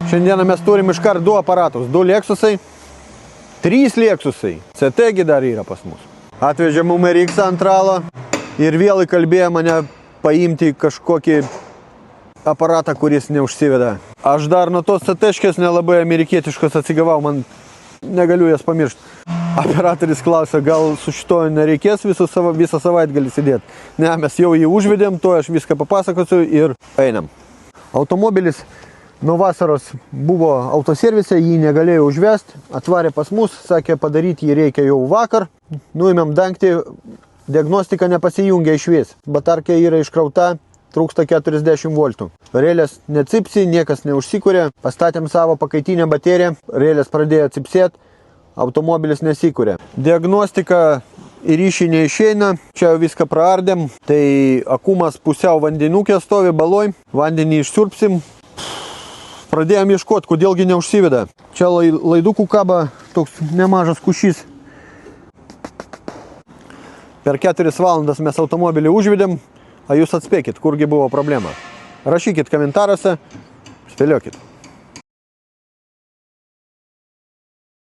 Šiandieną mes turim iškart 2 aparatus. 2 Lexusai, 3 Lexusai. CT dar yra pas mus. Atvežė mum RX antralą ir vėl įkalbėjo mane paimti kažkokį aparatą, kuris neužsiveda. Aš dar nuo tos CT-škės nelabai amerikietiškos atsigavau, man negaliu jas pamiršti. Operatorius klausė, gal su šito nereikės visą savaitgalį sėdėti. Ne, mes jau jį užvedėm, to aš viską papasakosiu ir einam. Automobilis nuo vasaros buvo autoservise, jį negalėjo užvesti, atvarė pas mus, sakė, padaryti jį reikia jau vakar. Nuėmėm dangtį, diagnostika nepasijungia išvies. Batarkė yra iškrauta, trūksta 40 voltų. Rėlės necipsi, niekas neužsikūrė. Pastatėm savo pakaitinę bateriją, rėlės pradėjo cipsėti, automobilis nesikūrė. Diagnostika į ryšį neišeina, čia jau viską praardėm. Tai akumas pusiau vandenukė stovi baloj, vandenį išsiurpsim. Pradėjom ieškoti, kodėlgi neužsiveda. Čia laidukų kaba toks nemažas kušys. Per 4 valandas mes automobilį užvedėm, a jūs atspėkit, kurgi buvo problema. Rašykit komentaruose, spėliokit.